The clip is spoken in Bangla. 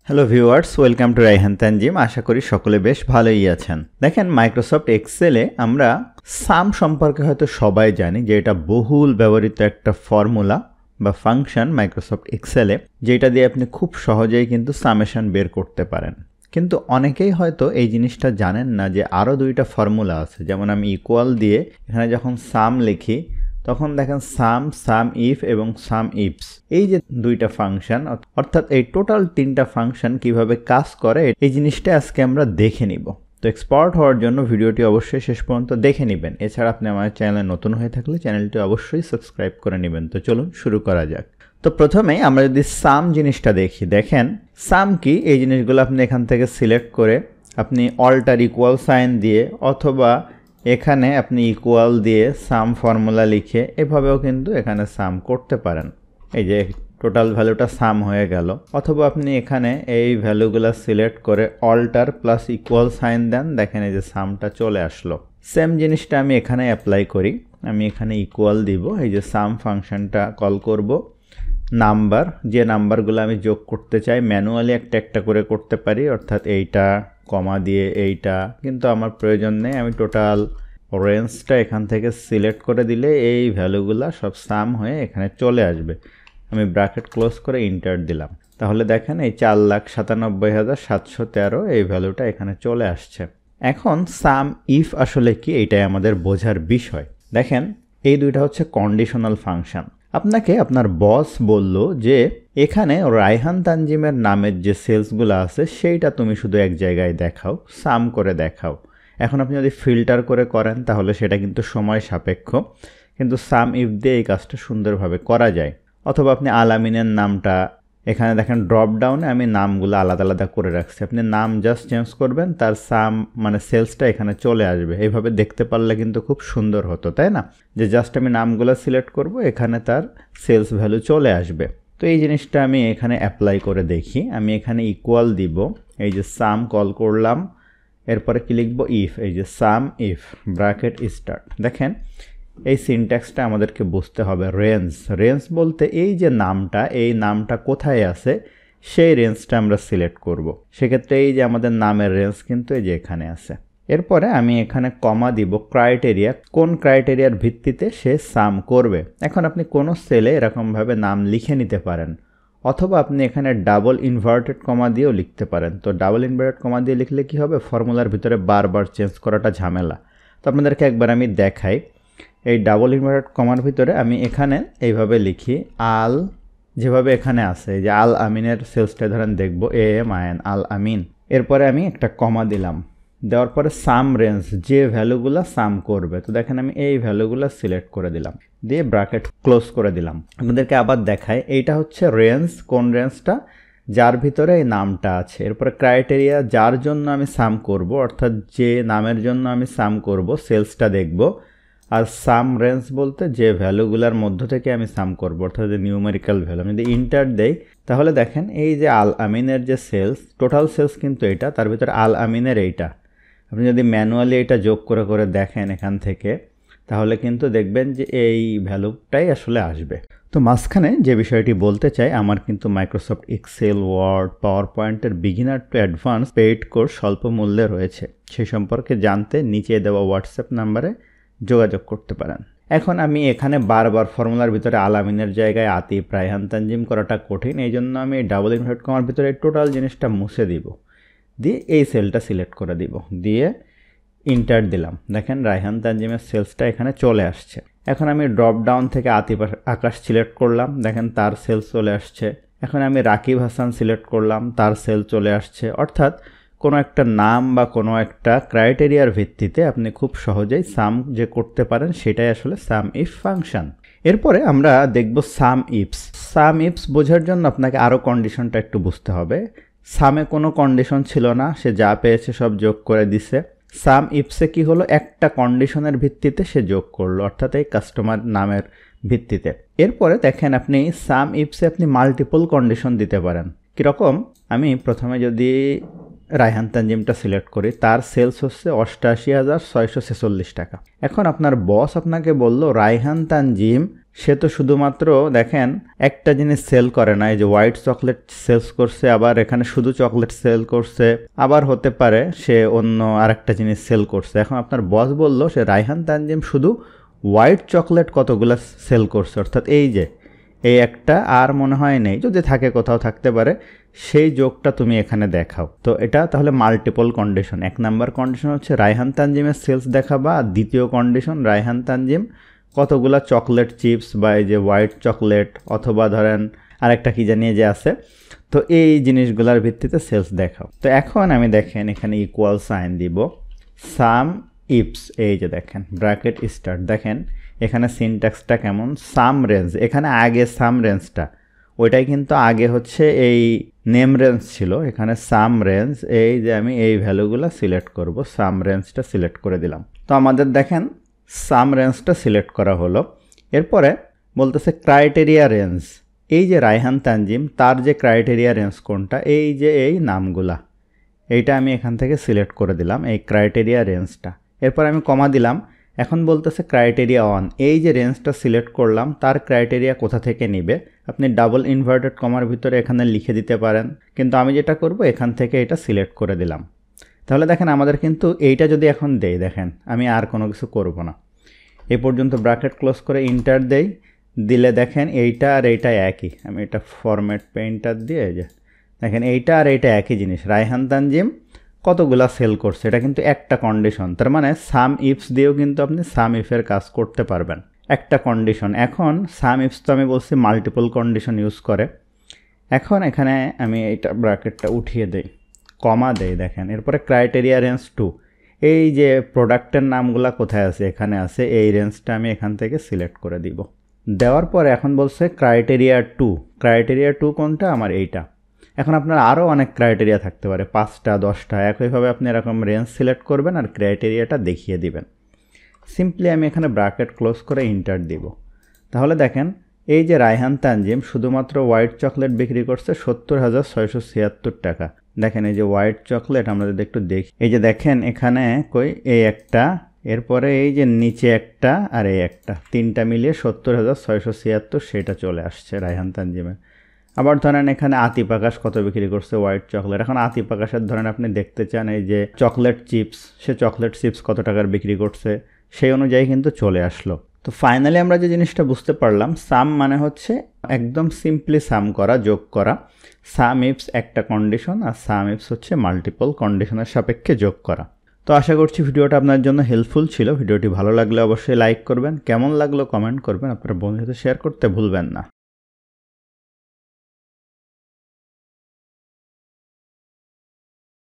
Hello viewers, welcome to Raihan Tanjim. আশা করি সকলে বেশ ভালোই আছেন। দেখেন, মাইক্রোসফট এক্সেলে আমরা সাম সম্পর্কে হয়তো সবাই জানি যে এটা বহুল ব্যবহৃত একটা ফর্মুলা বা ফাংশন মাইক্রোসফট এক্সেলে, যেটা দিয়ে আপনি খুব সহজেই কিন্তু সামেশন বের করতে পারেন। কিন্তু অনেকেই হয়তো এই জিনিসটা জানেন না যে আরও দুইটা ফর্মুলা আছে। যেমন আমি ইকুয়াল দিয়ে এখানে যখন সাম লিখি তখন দেখেন সাম ইফ এবং সাম ইফস, এই যে দুইটা ফাংশন, অর্থাৎ এই টোটাল তিনটা ফাংশন কিভাবে কাজ করে এই জিনিসটা আজকে আমরা দেখে নিব। তো এক্সপার্ট হওয়ার জন্য ভিডিওটি অবশ্যই শেষ পর্যন্ত দেখে নেবেন। এছাড়া আপনি আমার চ্যানেলে নতুন হয়ে থাকলে চ্যানেলটি অবশ্যই সাবস্ক্রাইব করে নেবেন। তো চলুন শুরু করা যাক। তো প্রথমে আমরা যদি সাম জিনিসটা দেখি, দেখেন সাম কি, এই জিনিসগুলো আপনি এখান থেকে সিলেক্ট করে আপনি অল্টার ইকুয়াল সাইন দিয়ে অথবা এখানে আপনি ইকুয়াল দিয়ে সাম ফর্মুলা লিখে এভাবেও কিন্তু এখানে সাম করতে পারেন। এই যে টোটাল ভ্যালুটা সাম হয়ে গেল। অথবা আপনি এখানে এই ভ্যালুগুলো সিলেক্ট করে অল্টার প্লাস ইকুয়াল সাইন দেন, দেখেন এই যে সামটা চলে আসলো। সেম জিনিসটা আমি এখানে অ্যাপ্লাই করি। আমি এখানে ইকুয়াল দিব, এই যে সাম ফাংশনটা কল করব। নাম্বার, যে নাম্বারগুলো আমি যোগ করতে চাই ম্যানুয়ালি একটা একটা করে করতে পারি, অর্থাৎ এইটা কমা দিয়ে এইটা, কিন্তু আমার প্রয়োজন নেই। আমি টোটাল রেঞ্জটা এখান থেকে সিলেক্ট করে দিলে এই ভ্যালুগুলো সব সাম হয়ে এখানে চলে আসবে। আমি ব্র্যাকেট ক্লোজ করে ইন্টার দিলাম, তাহলে দেখেন এই 4,97,713 এই ভ্যালুটা এখানে চলে আসছে। এখন সাম ইফ আসলে কি, এইটাই আমাদের বোঝার বিষয়। দেখেন এই দুইটা হচ্ছে কন্ডিশনাল ফাংশন। আপনাকে আপনার বস বলল যে এখানে রায়হান তানজিমের নামের যে সেলসগুলো আছে সেইটা তুমি শুধু এক জায়গায় দেখাও, সাম করে দেখাও। এখন আপনি যদি ফিল্টার করে করেন তাহলে সেটা কিন্তু সময় সাপেক্ষ, কিন্তু সাম ইফ দিয়ে এই কাজটা সুন্দরভাবে করা যায়। অথবা আপনি আলামিনের নামটা এখানে দেখেন ড্রপ ডাউনে আমি নামগুলো আলাদা আলাদা করে রাখছি, আপনি নাম জাস্ট চেঞ্জ করবেন, তার সাম মানে সেলসটা এখানে চলে আসবে। এইভাবে দেখতে পারলে কিন্তু খুব সুন্দর হতো, তাই না? যে জাস্ট আমি নামগুলো সিলেক্ট করব, এখানে তার সেলস ভ্যালু চলে আসবে। তো এই জিনিসটা আমি এখানে অ্যাপ্লাই করে দেখি। আমি এখানে ইকুয়াল দিব, এই যে সাম কল করলাম, এরপরে কি লিখব, ইফ, এই যে সাম ইফ ব্র্যাকেট স্টার্ট। দেখেন এই সিনট্যাক্সটা আমাদেরকে বুঝতে হবে। রেঞ্জ বলতে এই যে নামটা, এই নামটা কোথায় আছে সেই রেঞ্জটা আমরা সিলেক্ট করব। সেক্ষেত্রে এই যে আমাদের নামের রেঞ্জ কিন্তু এই যে এখানে আছে। এরপরে আমি এখানে কমা দিব, ক্রাইটেরিয়া, কোন ক্রাইটেরিয়ার ভিত্তিতে সে সাম করবে। এখন আপনি কোনো সেলে এরকমভাবে নাম লিখে নিতে পারেন, অথবা আপনি এখানে ডাবল ইনভার্টেড কমা দিয়েও লিখতে পারেন। তো ডাবল ইনভার্টেড কমা দিয়ে লিখলে কি হবে, ফর্মুলার ভিতরে বারবার চেঞ্জ করাটা ঝামেলা। তো আপনাদেরকে একবার আমি দেখাই। এই ডাবল ইনভার্টেড কমার ভিতরে আমি এখানে এইভাবে লিখি, আল, যেভাবে এখানে আছে যে আল আমিনের সেলসটা ধরেন দেখব AMIN আল আমিন। এরপরে আমি একটা কমা দিলাম, দেওয়ার পরে সাম রেঞ্জ, যে ভ্যালুগুলো সাম করবে। তো দেখেন আমি এই ভ্যালুগুলো সিলেক্ট করে দিলাম, দিয়ে ব্র্যাকেট ক্লোজ করে দিলাম। আপনাদেরকে আবার দেখায়, এইটা হচ্ছে রেঞ্জ, কোন রেঞ্জটা, যার ভিতরে এই নামটা আছে। এরপরে ক্রাইটেরিয়া, যার জন্য আমি সাম করব, অর্থাৎ যে নামের জন্য আমি সাম করব সেলসটা দেখব। আর সাম রেঞ্জ বলতে যে ভ্যালুগুলোর মধ্য থেকে আমি সাম করব, অর্থাৎ যে নিউমেরিক্যাল ভ্যালু। আমি যদি ইন্টার দেই তাহলে দেখেন এই যে আল আমিনের যে সেলস, টোটাল সেলস কিন্তু এটা, তার ভিতরে আল আমিনের এইটা। আপনি যদি ম্যানুয়ালি এটা যোগ করে করে দেখেন এখান থেকে, তাহলে কিন্তু দেখবেন যে এই ভ্যালুটাই আসলে আসবে। তো মাঝখানে যে বিষয়টি বলতে চাই, আমার কিন্তু মাইক্রোসফট এক্সেল, ওয়ার্ড, পাওয়ার পয়েন্টের beginner to advance paid course স্বল্প মূল্যে রয়েছে। সেই সম্পর্কে জানতে নিচে দেওয়া হোয়াটসঅ্যাপ নাম্বারে যোগাযোগ করতে পারেন। এখন আমি এখানে বারবার ফর্মুলার ভিতরে আলামিনের জায়গায় আতিফ, রায়হান তানজিম করাটা কঠিন, এই জন্য আমি ডাবল ইনভার্টেড কমার ভিতরে টোটাল জিনিসটা মুছে দিব, দিয়ে এই সেলটা সিলেক্ট করে দিব, দিয়ে ইন্টার দিলাম। দেখেন রায়হান তানজিমের সেলসটা এখানে চলে আসছে। এখন আমি ড্রপ ডাউন থেকে আতিফ আকাশ সিলেক্ট করলাম, দেখেন তার সেলস চলে আসছে। এখন আমি রাকিব হাসান সিলেক্ট করলাম, তার সেল চলে আসছে। অর্থাৎ কোনো একটা নাম বা কোনো একটা ক্রাইটেরিয়ার ভিত্তিতে আপনি খুব সহজেই সাম যে করতে পারেন সেটাই আসলে সাম ইফ ফাংশন। এরপরে আমরা দেখব সাম ইফস। সাম ইফস বোঝার জন্য আপনাকে আরও কন্ডিশনটা একটু বুঝতে হবে। সামে কোনো কন্ডিশন ছিল না, সে যা পেয়েছে সব যোগ করে দিছে। সাম ইফসে কি হলো, একটা কন্ডিশনের ভিত্তিতে সে যোগ করলো, অর্থাৎ এই কাস্টমার নামের ভিত্তিতে। এরপরে দেখেন আপনি সাম ইফসে আপনি মাল্টিপল কন্ডিশন দিতে পারেন। কীরকম, আমি প্রথমে যদি রায়হান তানজিমটা সিলেক্ট করি, তার সেলস হচ্ছে 88,646 টাকা। এখন আপনার বস আপনাকে বলল রায়হান তানজিম সে তো শুধুমাত্র দেখেন একটা জিনিস সেল করে না, এই যে হোয়াইট চকলেট সেলস করছে, আবার এখানে শুধু চকলেট সেল করছে, আবার হতে পারে সে অন্য আরেকটা জিনিস সেল করছে। এখন আপনার বস বলল সে রায়হান তানজিম শুধু হোয়াইট চকলেট কতগুলো সেল করছে, অর্থাৎ এই যে এই একটা আর মনে হয় নেই, যদি থাকে কোথাও থাকতে পারে, সেই যোগটা তুমি এখানে দেখাও। তো এটা তাহলে মাল্টিপল কন্ডিশন। 1 নাম্বার কন্ডিশন হচ্ছে রায়হান তানজিমের সেলস দেখাবা, আর দ্বিতীয় কন্ডিশন রায়হান তানজিম কতগুলা চকলেট চিপস বা এই যে হোয়াইট চকলেট অথবা ধরেন আরেকটা কি জানিয়ে যে আছে, তো এই জিনিসগুলোর ভিত্তিতে সেলস দেখাও। তো এখন আমি দেখেন এখানে ইকুয়াল সাইন দিব, সাম ইফস, এই যে দেখেন ব্র্যাকেট স্টার্ট, দেখেন এখানে সিনট্যাক্সটা কেমন, সাম রেঞ্জ, এখানে আগে সাম রেঞ্জটা ওইটাই কিন্তু আগে হচ্ছে এই নেম রেঞ্জ ছিল, এখানে সাম রেঞ্জ, এই যে আমি এই ভ্যালুগুলো সিলেক্ট করব, সাম রেঞ্জটা সিলেক্ট করে দিলাম। তো আমাদের দেখেন সাম রেঞ্জটা সিলেক্ট করা হলো। এরপরে বলতেছে ক্রাইটেরিয়া রেঞ্জ, এই যে রায়হান তানজিম তার যে ক্রাইটেরিয়া রেঞ্জ কোনটা, এই যে এই নামগুলা, এইটা আমি এখান থেকে সিলেক্ট করে দিলাম এই ক্রাইটেরিয়া রেঞ্জটা। এরপর আমি কমা দিলাম। এখন বলতেছে ক্রাইটেরিয়া 1, এই যে রেঞ্জটা সিলেক্ট করলাম তার ক্রাইটেরিয়া কোথা থেকে নিবে, আপনি ডাবল ইনভার্টেড কমার ভিতরে এখানে লিখে দিতে পারেন, কিন্তু আমি যেটা করব এখান থেকে এটা সিলেক্ট করে দিলাম। তাহলে দেখেন আমাদের কিন্তু এইটা যদি এখন দেই, দেখেন আমি আর কোনো কিছু করব না, এই পর্যন্ত ব্র্যাকেট ক্লোজ করে ইন্টার দেই, দিলে দেখেন এইটা আর এইটা একই। আমি এটা ফরম্যাট পেইন্টার দিয়ে যে দেখেন এইটা আর এইটা একই জিনিস, রায়হান তানজিম কতগুলা সেল করছে, এটা কিন্তু একটা কন্ডিশন। তার মানে সাম ইফস দিয়েও কিন্তু আপনি সাম ইফের কাজ করতে পারবেন, একটা কন্ডিশন। এখন সাম ইফস তো আমি বলছি মাল্টিপল কন্ডিশন ইউজ করে। এখন এখানে আমি এইটা ব্র্যাকেটটা উঠিয়ে দেই, কমা দেই, দেখেন এরপরে ক্রাইটেরিয়া রেঞ্জ 2, এই যে প্রোডাক্টের নামগুলা কোথায় আছে, এখানে আছে, এই রেঞ্জটা আমি এখান থেকে সিলেক্ট করে দিব। দেওয়ার পরে এখন বলছে ক্রাইটেরিয়া 2, ক্রাইটেরিয়া 2 কোনটা, আমার এইটা। এখন আপনার আরও অনেক ক্রাইটেরিয়া থাকতে পারে, 5টা 10টা, একইভাবে আপনি এরকম রেঞ্জ সিলেক্ট করবেন আর ক্রাইটেরিয়াটা দেখিয়ে দিবেন। সিম্পলি আমি এখানে ব্র্যাকেট ক্লোজ করে ইন্টার দিব। তাহলে দেখেন এই যে রায়হান তানজিম শুধুমাত্র হোয়াইট চকলেট বিক্রি করছে 70,676 টাকা। দেখেন এই যে হোয়াইট চকলেট আমরা যদি একটু দেখি, এই যে দেখেন এখানে কই এই একটা, এরপরে এই যে নিচে একটা আর এই একটা, তিনটা মিলিয়ে 70,676 সেটা চলে আসছে রায়হান তানজিমের। আবার ধরেন এখানে আতিফ আকাশ কত বিক্রি করছে হোয়াইট চকলেট। এখন আতিফ আকাশের ধরেন আপনি দেখতে চান এই যে চকলেট চিপস, সে চকলেট চিপস কত টাকার বিক্রি করছে, সেই অনুযায়ী কিন্তু চলে আসলো। তো ফাইনালি আমরা যে জিনিসটা বুঝতে পারলাম, সাম মানে হচ্ছে একদম সিম্পলি সাম করা, যোগ করা। সাম ইফস একটা কন্ডিশন, আর সাম ইফস হচ্ছে মাল্টিপল কন্ডিশনের সাপেক্ষে যোগ করা। তো আশা করছি ভিডিওটা আপনার জন্য হেল্পফুল ছিল। ভিডিওটি ভালো লাগলে অবশ্যই লাইক করবেন, কেমন লাগলো কমেন্ট করবেন, আপনার বন্ধুদের সাথে শেয়ার করতে ভুলবেন না।